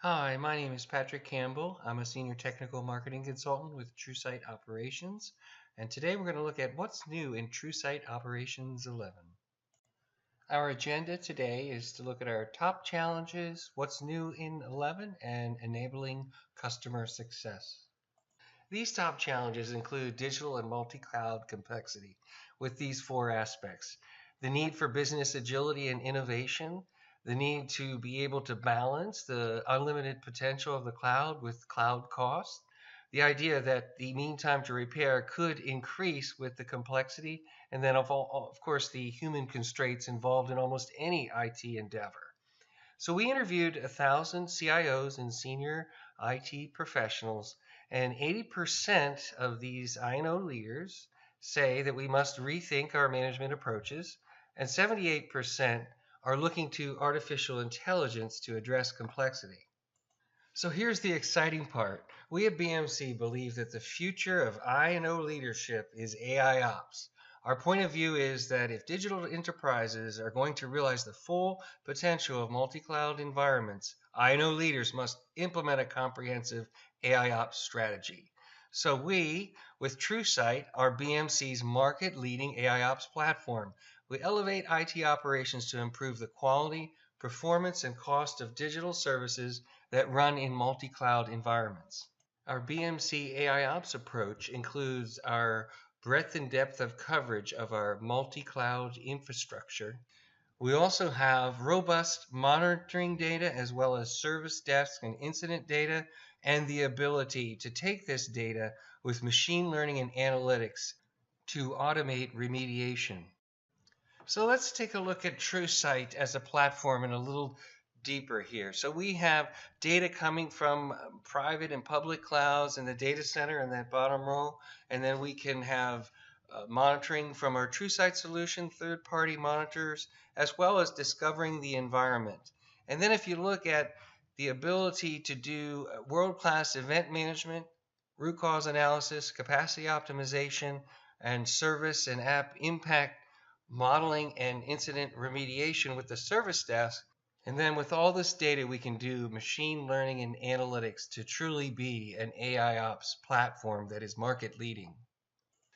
Hi, my name is Patrick Campbell. I'm a senior technical marketing consultant with TrueSight Operations, and today we're going to look at what's new in TrueSight Operations 11. Our agenda today is to look at our top challenges, what's new in 11, and enabling customer success. These top challenges include digital and multi-cloud complexity with these four aspects: the need for business agility and innovation, the need to be able to balance the unlimited potential of the cloud with cloud cost, the idea that the mean time to repair could increase with the complexity, and then of course the human constraints involved in almost any IT endeavor. So we interviewed 1,000 CIOs and senior IT professionals, and 80% of these INO leaders say that we must rethink our management approaches, and 78% are looking to artificial intelligence to address complexity. So here's the exciting part. We at BMC believe that the future of I&O leadership is AI ops. Our point of view is that if digital enterprises are going to realize the full potential of multi-cloud environments, I&O leaders must implement a comprehensive AI ops strategy. So we, with TrueSight, are BMC's market-leading AI ops platform. We elevate IT operations to improve the quality, performance, and cost of digital services that run in multi-cloud environments. Our BMC AIOps approach includes our breadth and depth of coverage of our multi-cloud infrastructure. We also have robust monitoring data as well as service desk and incident data, and the ability to take this data with machine learning and analytics to automate remediation. So let's take a look at TrueSight as a platform and a little deeper here. So we have data coming from private and public clouds in the data center in that bottom row, and then we can have monitoring from our TrueSight solution, third-party monitors, as well as discovering the environment. And then if you look at the ability to do world-class event management, root cause analysis, capacity optimization, and service and app impact modeling and incident remediation with the service desk. And then with all this data, we can do machine learning and analytics to truly be an AI ops platform that is market leading.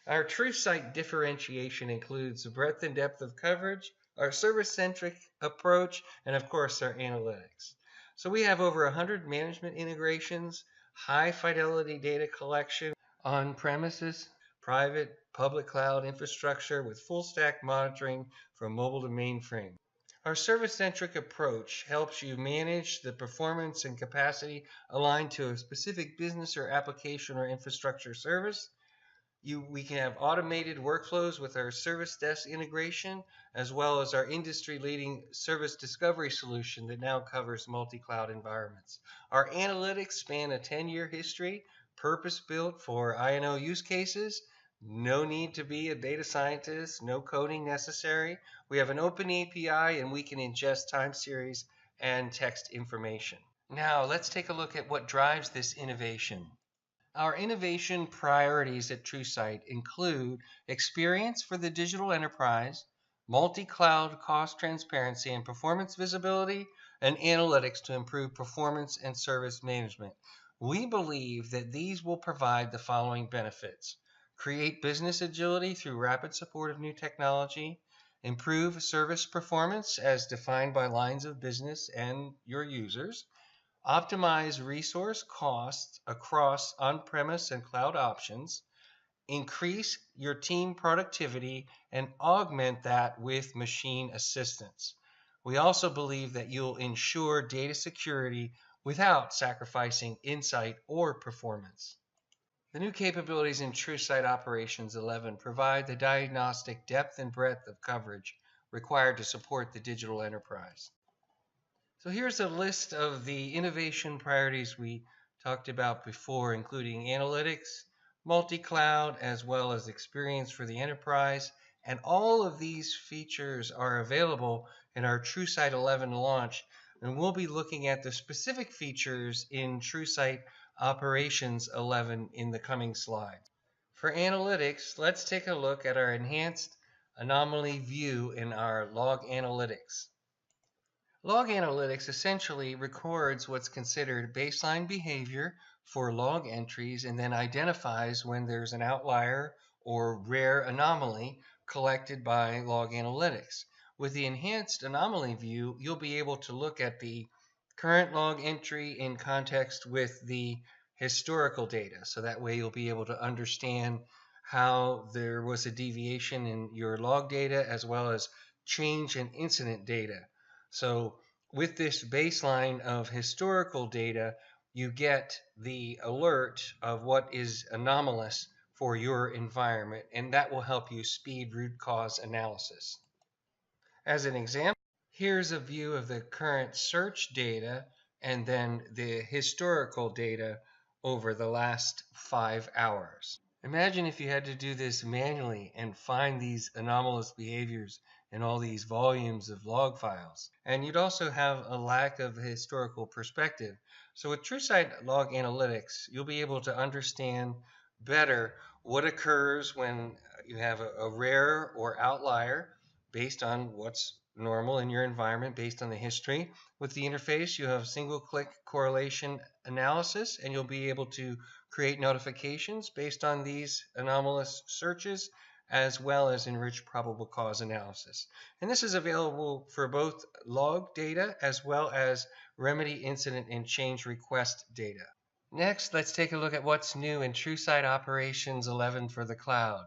Our TrueSight differentiation includes the breadth and depth of coverage, our service-centric approach, and of course our analytics. So we have over 100 management integrations, high fidelity data collection, on-premises, private, public cloud infrastructure with full stack monitoring from mobile to mainframe. Our service-centric approach helps you manage the performance and capacity aligned to a specific business or application or infrastructure service. We can have automated workflows with our service desk integration, as well as our industry-leading service discovery solution that now covers multi-cloud environments. Our analytics span a 10-year history, purpose-built for I&O use cases. No need to be a data scientist, no coding necessary. We have an open API, and we can ingest time series and text information. Now, let's take a look at what drives this innovation. Our innovation priorities at TrueSight include experience for the digital enterprise, multi-cloud cost transparency and performance visibility, and analytics to improve performance and service management. We believe that these will provide the following benefits: create business agility through rapid support of new technology, improve service performance as defined by lines of business and your users, optimize resource costs across on-premise and cloud options, increase your team productivity, and augment that with machine assistance. We also believe that you'll ensure data security without sacrificing insight or performance. The new capabilities in TrueSight Operations 11 provide the diagnostic depth and breadth of coverage required to support the digital enterprise. So here's a list of the innovation priorities we talked about before, including analytics, multi-cloud, as well as experience for the enterprise. And all of these features are available in our TrueSight 11 launch. And we'll be looking at the specific features in TrueSight Operations 11 in the coming slides. For analytics, let's take a look at our enhanced anomaly view in our log analytics. Log analytics essentially records what's considered baseline behavior for log entries and then identifies when there's an outlier or rare anomaly collected by log analytics. With the enhanced anomaly view, you'll be able to look at the current log entry in context with the historical data. So that way you'll be able to understand how there was a deviation in your log data as well as change in incident data. So with this baseline of historical data, you get the alert of what is anomalous for your environment, and that will help you speed root cause analysis. As an example, here's a view of the current search data and then the historical data over the last 5 hours. Imagine if you had to do this manually and find these anomalous behaviors in all these volumes of log files. And you'd also have a lack of historical perspective. So with TrueSight Log Analytics, you'll be able to understand better what occurs when you have a rare or outlier based on what's normal in your environment based on the history. With the interface, you have single-click correlation analysis, and you'll be able to create notifications based on these anomalous searches, as well as enriched probable cause analysis. And this is available for both log data as well as remedy incident and change request data. Next, let's take a look at what's new in TrueSight Operations 11 for the cloud.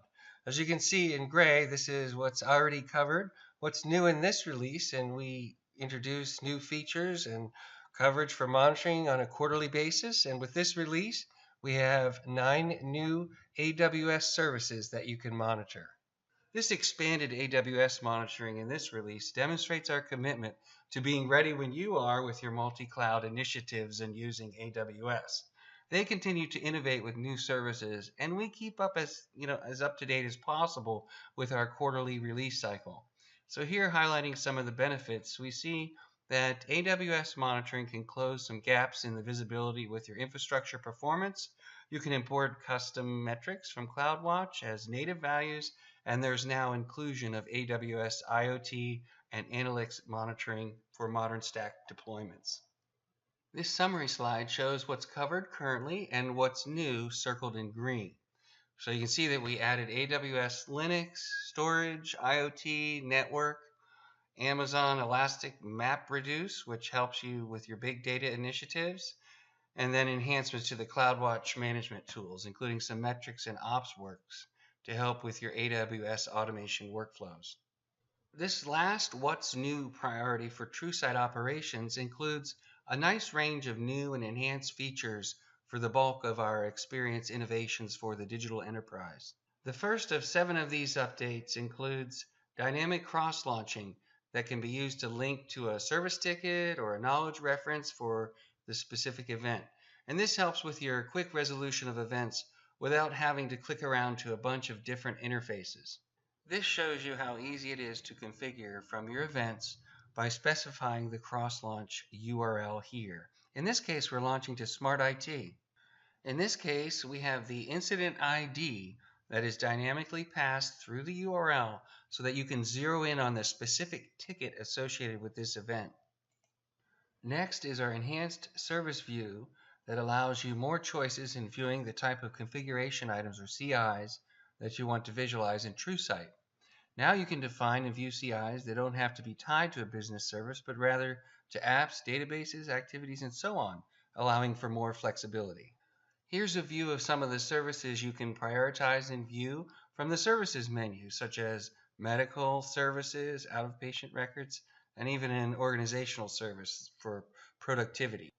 As you can see in gray, this is what's already covered. What's new in this release, and we introduce new features and coverage for monitoring on a quarterly basis. And with this release, we have 9 new AWS services that you can monitor. This expanded AWS monitoring in this release demonstrates our commitment to being ready when you are with your multi-cloud initiatives and using AWS. They continue to innovate with new services, and we keep up as up to date as possible with our quarterly release cycle. So here, highlighting some of the benefits, we see that AWS monitoring can close some gaps in the visibility with your infrastructure performance. You can import custom metrics from CloudWatch as native values, and there's now inclusion of AWS IoT and analytics monitoring for modern stack deployments. This summary slide shows what's covered currently and what's new, circled in green. So you can see that we added AWS Linux, storage, IoT, network, Amazon Elastic MapReduce, which helps you with your big data initiatives, and then enhancements to the CloudWatch management tools, including some metrics and OpsWorks to help with your AWS automation workflows. This last What's New priority for TrueSight Operations includes a nice range of new and enhanced features for the bulk of our experience innovations for the digital enterprise. The first of 7 of these updates includes dynamic cross-launching that can be used to link to a service ticket or a knowledge reference for the specific event. And this helps with your quick resolution of events without having to click around to a bunch of different interfaces. This shows you how easy it is to configure from your events by specifying the cross-launch URL here. In this case, we're launching to Smart IT. In this case, we have the incident ID that is dynamically passed through the URL so that you can zero in on the specific ticket associated with this event. Next is our enhanced service view that allows you more choices in viewing the type of configuration items or CIs that you want to visualize in TrueSight. Now you can define and view CIs that don't have to be tied to a business service, but rather to apps, databases, activities, and so on, allowing for more flexibility. Here's a view of some of the services you can prioritize and view from the services menu, such as medical services, out-of-patient records, and even an organizational service for productivity.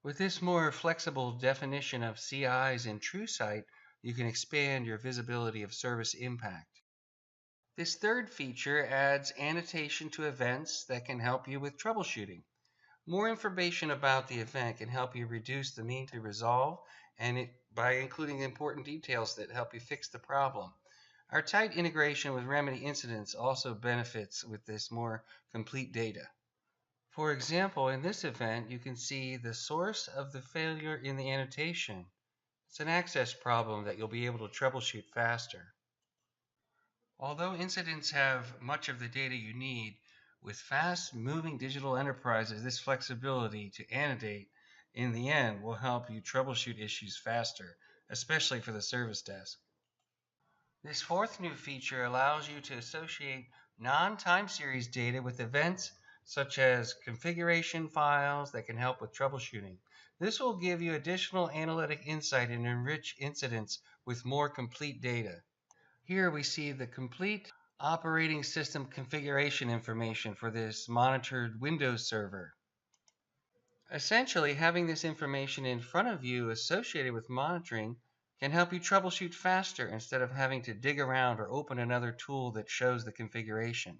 With this more flexible definition of CIs in TrueSight, you can expand your visibility of service impact. This third feature adds annotation to events that can help you with troubleshooting. More information about the event can help you reduce the mean to resolve by including important details that help you fix the problem. Our tight integration with remedy incidents also benefits with this more complete data. For example, in this event, you can see the source of the failure in the annotation. It's an access problem that you'll be able to troubleshoot faster. Although incidents have much of the data you need, With fast-moving digital enterprises, this flexibility to annotate in the end will help you troubleshoot issues faster, especially for the service desk. This fourth new feature allows you to associate non-time series data with events such as configuration files that can help with troubleshooting. This will give you additional analytic insight and enrich incidents with more complete data. Here we see the complete operating system configuration information for this monitored Windows server. Essentially, having this information in front of you associated with monitoring can help you troubleshoot faster instead of having to dig around or open another tool that shows the configuration.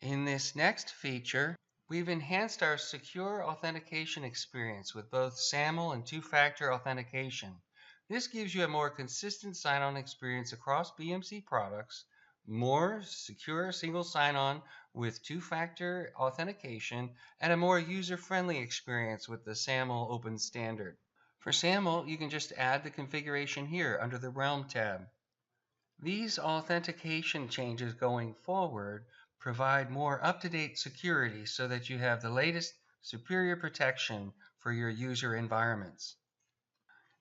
In this next feature, we've enhanced our secure authentication experience with both SAML and two-factor authentication. This gives you a more consistent sign-on experience across BMC products, more secure single sign-on with two-factor authentication, and a more user-friendly experience with the SAML open standard. For SAML, you can just add the configuration here under the Realm tab. These authentication changes going forward provide more up-to-date security so that you have the latest superior protection for your user environments.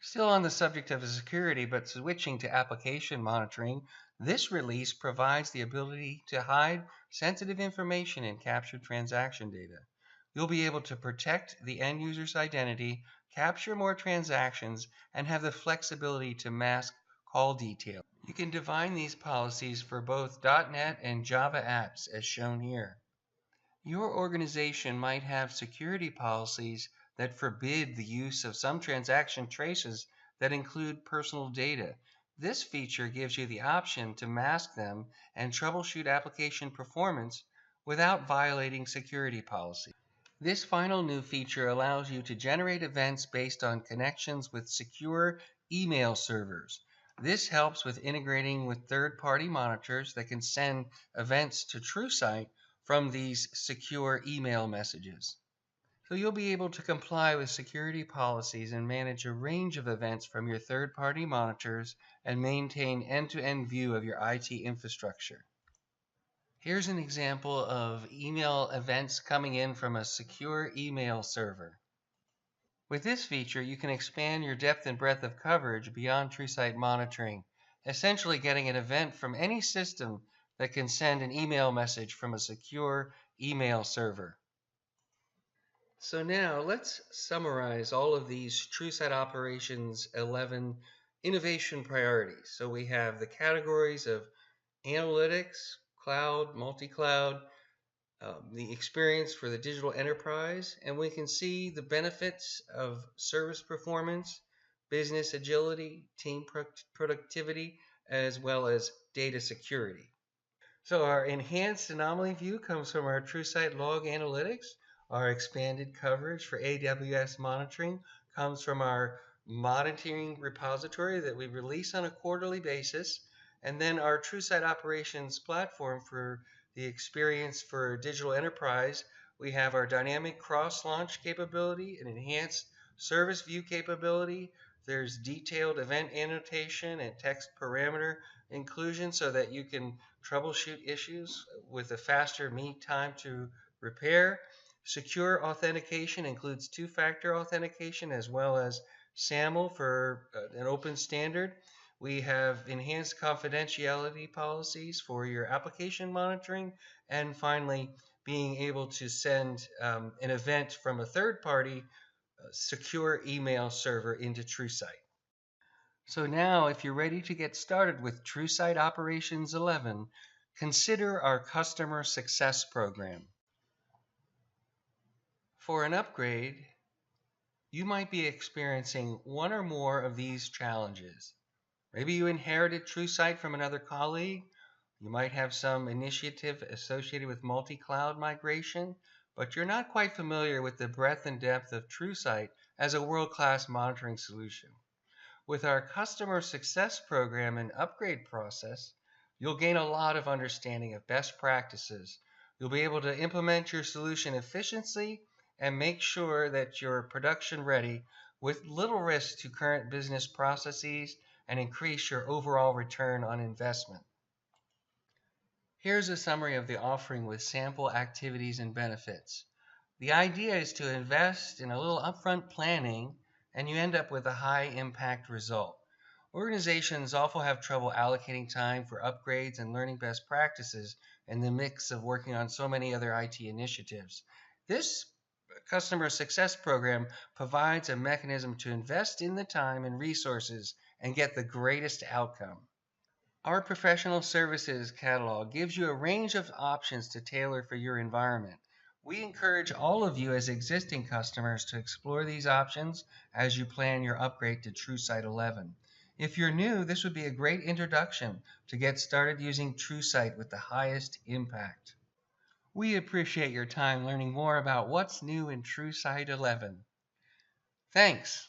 Still on the subject of security, but switching to application monitoring, this release provides the ability to hide sensitive information in captured transaction data. You'll be able to protect the end user's identity, capture more transactions, and have the flexibility to mask call details. You can define these policies for both .NET and Java apps as shown here. Your organization might have security policies that forbid the use of some transaction traces that include personal data. This feature gives you the option to mask them and troubleshoot application performance without violating security policy. This final new feature allows you to generate events based on connections with secure email servers. This helps with integrating with third-party monitors that can send events to TrueSight from these secure email messages. So you'll be able to comply with security policies and manage a range of events from your third-party monitors and maintain end-to-end view of your IT infrastructure. Here's an example of email events coming in from a secure email server. With this feature, you can expand your depth and breadth of coverage beyond TrueSight monitoring, essentially getting an event from any system that can send an email message from a secure email server. So now let's summarize all of these TrueSight Operations 11 innovation priorities. So we have the categories of analytics, cloud, multi-cloud, the experience for the digital enterprise, and we can see the benefits of service performance, business agility, team productivity, as well as data security. So our enhanced anomaly view comes from our TrueSight log analytics. Our expanded coverage for AWS monitoring comes from our monitoring repository that we release on a quarterly basis. And then our TrueSight operations platform for the experience for digital enterprise, we have our dynamic cross-launch capability, an enhanced service view capability. There's detailed event annotation and text parameter inclusion so that you can troubleshoot issues with a faster mean time to repair. Secure authentication includes two-factor authentication as well as SAML for an open standard. We have enhanced confidentiality policies for your application monitoring, and finally being able to send an event from a third-party secure email server into TrueSight. So now, if you're ready to get started with TrueSight Operations 11, consider our Customer Success Program. For an upgrade, you might be experiencing one or more of these challenges. Maybe you inherited TrueSight from another colleague. You might have some initiative associated with multi-cloud migration, but you're not quite familiar with the breadth and depth of TrueSight as a world-class monitoring solution. With our Customer Success Program and upgrade process, you'll gain a lot of understanding of best practices. You'll be able to implement your solution efficiently and make sure that you're production ready with little risk to current business processes and increase your overall return on investment. Here's a summary of the offering with sample activities and benefits. The idea is to invest in a little upfront planning and you end up with a high impact result. Organizations often have trouble allocating time for upgrades and learning best practices in the mix of working on so many other IT initiatives. This customer success program provides a mechanism to invest in the time and resources and get the greatest outcome. Our professional services catalog gives you a range of options to tailor for your environment. We encourage all of you as existing customers to explore these options as you plan your upgrade to TrueSight 11. If you're new, this would be a great introduction to get started using TrueSight with the highest impact. We appreciate your time learning more about what's new in TrueSight 11. Thanks.